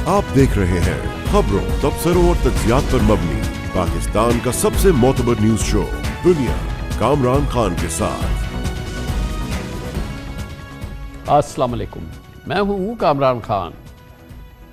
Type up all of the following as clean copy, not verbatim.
आप देख रहे हैं खबरों, तबसरों और तज्जियात पर मबनी पाकिस्तान का सबसे मोतबर न्यूज शो दुनिया, कामरान खान के साथ। अस्सलाम वालेकुम, मैं हूँ कामरान खान।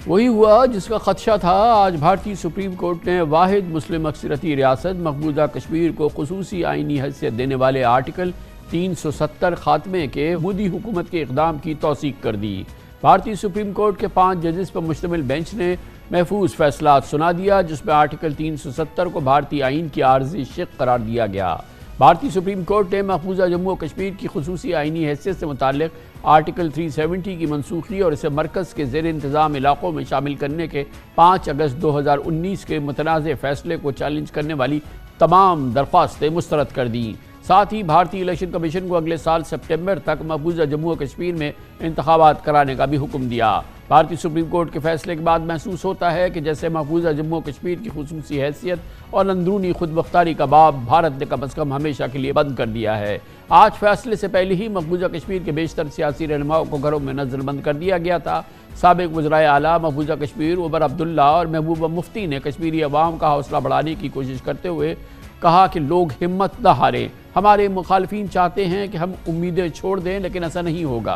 वही हुआ जिसका खदशा था। आज भारतीय सुप्रीम कोर्ट ने वाहिद मुस्लिम अक्सरती रियासत मकबूजा कश्मीर को खुसूसी आइनी हैसियत देने वाले आर्टिकल 370 खात्मे के मोदी हुकूमत के इक़दाम की तौसीक कर दी। भारतीय सुप्रीम कोर्ट के 5 जजेस पर मुश्तमिल बेंच ने महफूज फैसला सुना दिया, जिसमें आर्टिकल 370 को भारतीय आइन की आर्जी शिक करार दिया गया। भारतीय सुप्रीम कोर्ट ने मकबूजा जम्मू और कश्मीर की खुसूसी आइनी हैसियत से मुताल्लिक आर्टिकल 370 की मनसूखी और इसे मरकज़ के ज़ेर इंतज़ाम इलाक़ों में शामिल करने के 5 अगस्त 2019 के मुतनाज़ फ़ैसले को चैलेंज करने वाली तमाम दरख्वास्तें मुस्तरद कर दी। साथ ही भारतीय इलेक्शन कमीशन को अगले साल सितंबर तक मकबूजा जम्मू और कश्मीर में इंतखाबात कराने का भी हुक्म दिया। भारतीय सुप्रीम कोर्ट के फैसले के बाद महसूस होता है कि जैसे मकबूजा जम्मू और कश्मीर की खुसूसी हैसियत और अंदरूनी खुद मुख्तारी का बाब भारत ने कम अज़ कम हमेशा के लिए बंद कर दिया है। आज फैसले से पहले ही मकबूजा कश्मीर के बेशतर सियासी रहनुमाओं को घरों में नज़रबंद कर दिया गया था। साबिक़ वज़राए आला मकबूजा कश्मीर उमर अब्दुल्ला और महबूबा मुफ्ती ने कश्मीरी अवाम का हौसला बढ़ाने की कोशिश करते हुए कहा कि लोग हिम्मत न हारें। हमारे मुखालफीन चाहते हैं कि हम उम्मीदें छोड़ दें, लेकिन ऐसा नहीं होगा।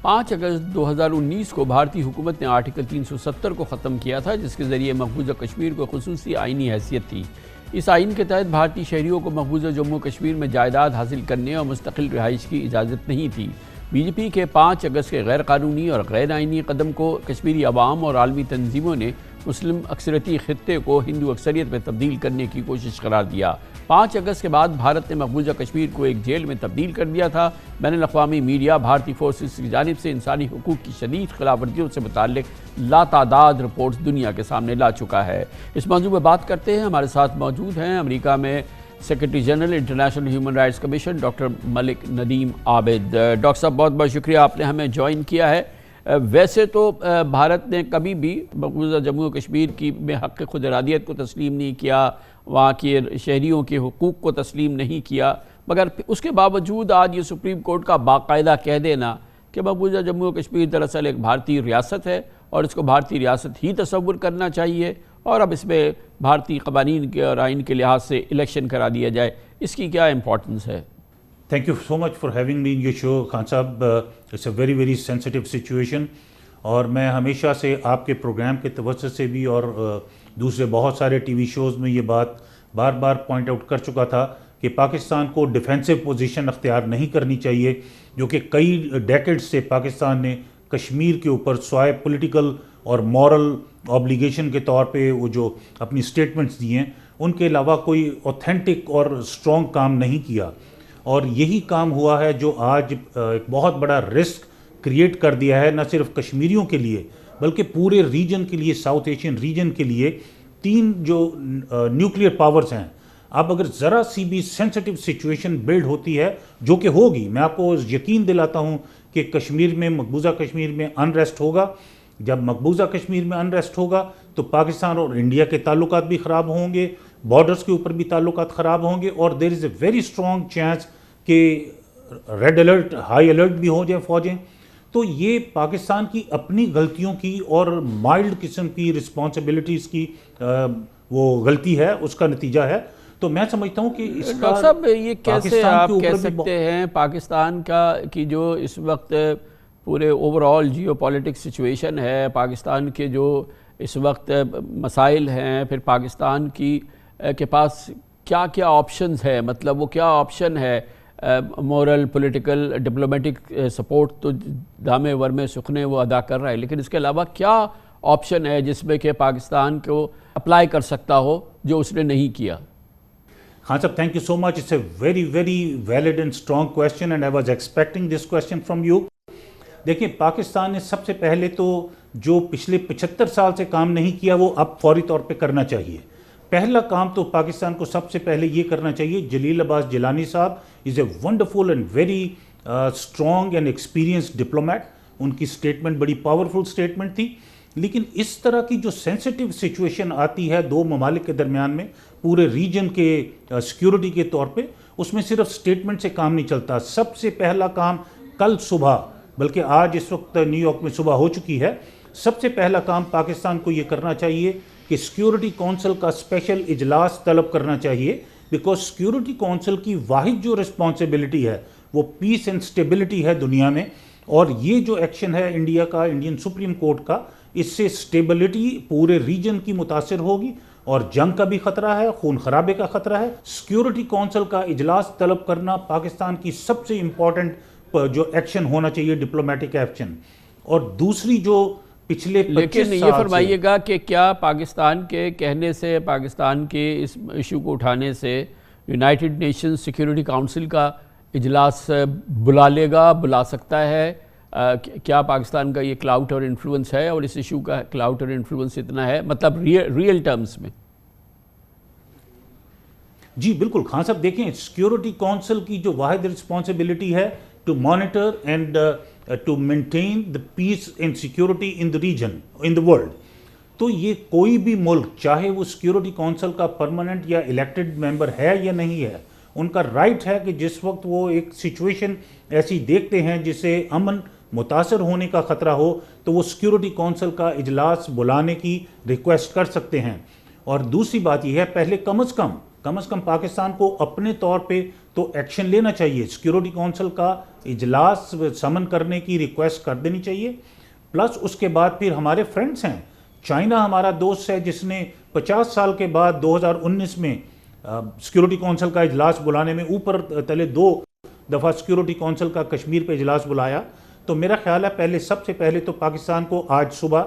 5 अगस्त 2019 को भारतीय हुकूमत ने आर्टिकल 370 को ख़त्म किया था, जिसके ज़रिए मकबूजा कश्मीर को खुसूसी आइनी हैसियत थी। इस आइन के तहत भारतीय शहरियों को मकबूजा जम्मू कश्मीर में जायदाद हासिल करने और मुस्तकिल रिहाइश की इजाज़त नहीं थी। बीजेपी के 5 अगस्त के गैर कानूनी और गैर आइनी कदम को कश्मीरी अवाम और आलमी तंजीमों ने मुस्लिम अक्सरती खित्ते को हिंदू अक्सरियत में तब्दील करने की कोशिश करार दिया। 5 अगस्त के बाद भारत ने मकबूजा कश्मीर को एक जेल में तब्दील कर दिया था। बैनुल-अक़वामी मीडिया भारतीय फोर्सेस की जानिब से इंसानी हुकूक की शदीद खिलाफ वर्जियों से मुताल्लिक लातादाद रिपोर्ट्स दुनिया के सामने ला चुका है। इस मौजू में बात करते हैं। हमारे साथ मौजूद हैं अमेरिका में secretary general international human rights commission doctor Malik Nadeem Abid. Doctor साहब, बहुत बहुत शुक्रिया आपने हमें ज्वाइन किया है। वैसे तो भारत ने कभी भी मकबूजा जम्मू कश्मीर की में हक़ खुद इरादियत को तस्लीम नहीं किया, वहाँ के शहरियों के हुकूक को तस्लीम नहीं किया, मगर उसके बावजूद आज ये सुप्रीम कोर्ट का बाकायदा कह देना कि मकबूजा जम्मू कश्मीर दरअसल एक भारतीय रियासत है और इसको भारतीय रियासत ही तस्वुर करना चाहिए और अब इसमें भारतीय क़वानीन के और आइन के लिहाज से इलेक्शन करा दिया जाए, इसकी क्या इम्पोर्टेंस है? Thank you so much for having me in your show, Khan साहब। It's a very very sensitive situation और मैं हमेशा से आपके प्रोग्राम के तवज्जुह से भी और दूसरे बहुत सारे टीवी शोज़ में ये बात बार बार पॉइंट आउट कर चुका था कि पाकिस्तान को डिफेंसिव पोजीशन अख्तियार नहीं करनी चाहिए, जो कि कई डेकेड्स से पाकिस्तान ने कश्मीर के ऊपर स्वाय पॉलिटिकल और मॉरल ऑब्लिगेशन के तौर पे वो जो अपनी स्टेटमेंट्स दिए हैं, उनके अलावा कोई ऑथेंटिक और स्ट्रॉन्ग काम नहीं किया। और यही काम हुआ है जो आज एक बहुत बड़ा रिस्क क्रिएट कर दिया है, न सिर्फ कश्मीरियों के लिए बल्कि पूरे रीजन के लिए, साउथ एशियन रीजन के लिए। 3 जो न्यूक्लियर पावर्स हैं, अब अगर ज़रा सी भी सेंसिटिव सिचुएशन बिल्ड होती है, जो कि होगी, मैं आपको यकीन दिलाता हूँ कि कश्मीर में, मकबूजा कश्मीर में अनरेस्ट होगा। जब मकबूजा कश्मीर में अनरेस्ट होगा तो पाकिस्तान और इंडिया के ताल्लुकात भी ख़राब होंगे, बॉर्डर्स के ऊपर भी ताल्लुकात ख़राब होंगे और there is a very strong chance कि रेड अलर्ट, हाई अलर्ट भी हो जाए फ़ौजें। तो ये पाकिस्तान की अपनी गलतियों की और माइल्ड किस्म की रिस्पॉन्सिबिलिटीज़ की वो गलती है, उसका नतीजा है। तो मैं समझता हूँ कि इसका डॉक्टर साहब, ये कैसे आप कह सकते हैं पाकिस्तान का कि जो इस वक्त पूरे ओवरऑल जियोपॉलिटिक्स सिचुएशन है, पाकिस्तान के जो इस वक्त मसाइल हैं, फिर पाकिस्तान की के पास क्या क्या ऑप्शंस है, मतलब वो क्या ऑप्शन है? मॉरल, पॉलिटिकल, डिप्लोमेटिक सपोर्ट तो दामे वरमे सुखने वो अदा कर रहा है, लेकिन इसके अलावा क्या ऑप्शन है जिसमें कि पाकिस्तान को अप्लाई कर सकता हो जो उसने नहीं किया? हाँ साहब, thank you so much. It's a very very valid and strong question and I was expecting this question from you. देखिए, पाकिस्तान ने सबसे पहले तो जो पिछले 75 साल से काम नहीं किया वो अब फौरी तौर पे करना चाहिए। पहला काम तो पाकिस्तान को सबसे पहले ये करना चाहिए, जलील अब्बास जिलानी साहब is a wonderful and very strong and experienced diplomat. उनकी स्टेटमेंट बड़ी पावरफुल स्टेटमेंट थी, लेकिन इस तरह की जो सेंसिटिव सिचुएशन आती है दो ममालिक के दरमियान में, पूरे रीजन के सिक्योरिटी के तौर पे, उसमें सिर्फ स्टेटमेंट से काम नहीं चलता। सबसे पहला काम कल सुबह, बल्कि आज इस वक्त न्यूयॉर्क में सुबह हो चुकी है, سب سے پہلا کام پاکستان کو یہ کرنا چاہیے کہ سیکیورٹی کونسل کا اسپیشل اجلاس طلب کرنا چاہیے، بیکاز سیکیورٹی کونسل کی واحد جو رسپانسبلٹی ہے وہ پیس اینڈ سٹیبلٹی ہے دنیا میں، اور یہ جو ایکشن ہے انڈیا کا، انڈین سپریم کورٹ کا، اس سے سٹیبلٹی پورے ریجن کی متاثر ہوگی اور جنگ کا بھی خطرہ ہے، خون خرابے کا خطرہ ہے۔ سیکیورٹی کونسل کا اجلاس طلب کرنا پاکستان کی سب سے امپورٹنٹ جو ایکشن ہونا چاہیے، ڈپلومیٹک ایکشن۔ اور دوسری جو پچھلے 25 لیکن سال یہ فرمائیے گا کہ کیا پاکستان کے کہنے سے، پاکستان کے اس ایشو کو اٹھانے سے یونائٹڈ نیشن سیکیورٹی کاؤنسل کا اجلاس بلا لے گا، بلا سکتا ہے؟ کیا پاکستان کا یہ کلاؤٹ اور انفلوئنس ہے، اور اس ایشو کا کلاؤٹ اور انفلوئنس اتنا ہے، مطلب ریئل ٹرمز میں؟ جی بالکل خان صاحب، دیکھیں سیکیورٹی کونسل کی جو واحد رسپانسبلٹی ہے to monitor and to maintain the peace and security in the region, in the world, تو یہ کوئی بھی ملک چاہے وہ سیکیورٹی کونسل کا پرماننٹ یا الیکٹڈ ممبر ہے یا نہیں ہے، ان کا رائٹ ہے کہ جس وقت وہ ایک سچویشن ایسی دیکھتے ہیں جس سے امن متاثر ہونے کا خطرہ ہو، تو وہ سیکیورٹی کونسل کا اجلاس بلانے کی ریکویسٹ کر سکتے ہیں۔ اور دوسری بات یہ ہے، پہلے کم از کم پاکستان کو اپنے طور پہ تو ایکشن لینا چاہیے، سیکیورٹی کونسل کا اجلاس سمن کرنے کی ریکویسٹ کر دینی چاہیے، پلس اس کے بعد پھر ہمارے فرینڈز ہیں، چائنا ہمارا دوست ہے جس نے 50 سال کے بعد 2019 میں سیکیورٹی کونسل کا اجلاس بلانے میں اوپر تلے 2 دفعہ سیکیورٹی کونسل کا کشمیر پہ اجلاس بلایا۔ تو میرا خیال ہے سب سے پہلے تو پاکستان کو آج صبح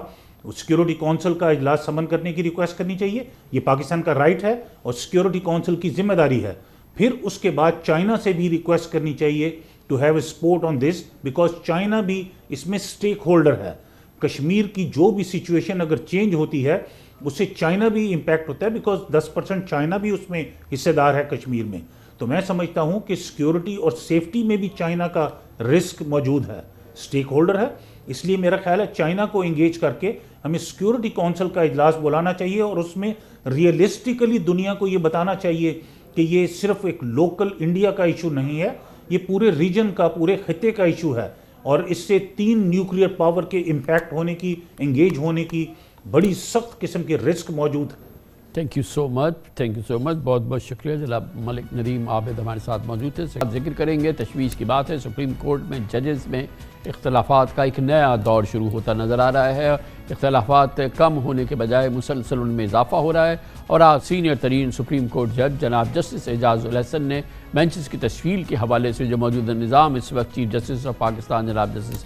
سیکیورٹی کونسل کا اجلاس سمن کرنے کی ریکویسٹ کرنی چاہیے، یہ پاکستان کا رائٹ ہے اور سیکیورٹی کونسل کی ذمہ داری ہے۔ پھر اس کے بعد چائنا سے بھی ریکویسٹ کرنی چاہیے to have a support on this, because China بھی اس میں سٹیک ہولڈر ہے۔ کشمیر کی جو بھی سچویشن اگر چینج ہوتی ہے اس سے چائنا بھی امپیکٹ ہوتا ہے، بیکاز 10% چائنا بھی اس میں حصے دار ہے کشمیر میں۔ تو میں سمجھتا ہوں کہ سیکیورٹی اور سیفٹی میں بھی چائنا کا رسک موجود ہے، سٹیک ہولڈر ہے، اس لیے میرا خیال ہے چائنا کو انگیج کر کے ہمیں سیکیورٹی کونسل کا اجلاس بلانا چاہیے، اور اس میں ریئلسٹکلی دنیا کو یہ بتانا چاہیے کہ یہ صرف ایک لوکل انڈیا کا ایشو نہیں ہے، یہ پورے ریجن کا، پورے خطے کا ایشو ہے، اور اس سے 3 نیوکلیئر پاور کے امپیکٹ ہونے کی، انگیج ہونے کی بڑی سخت قسم کے رسک موجود ہے۔ تھینک یو سو مچ، بہت بہت شکریہ۔ جناب ملک ندیم عابد ہمارے ساتھ موجود تھے۔ ذکر کریں گے، تشویش کی بات ہے، سپریم کورٹ میں ججز میں اختلافات کا ایک نیا دور شروع ہوتا نظر آ رہا ہے، اختلافات کم ہونے کے بجائے مسلسل ان میں اضافہ ہو رہا ہے، اور آج سینئر ترین سپریم کورٹ جج جناب جسٹس اعجاز الحسن نے بینچز کی تشکیل کے حوالے سے جو موجودہ نظام اس وقت چیف جسٹس آف پاکستان جناب جسٹس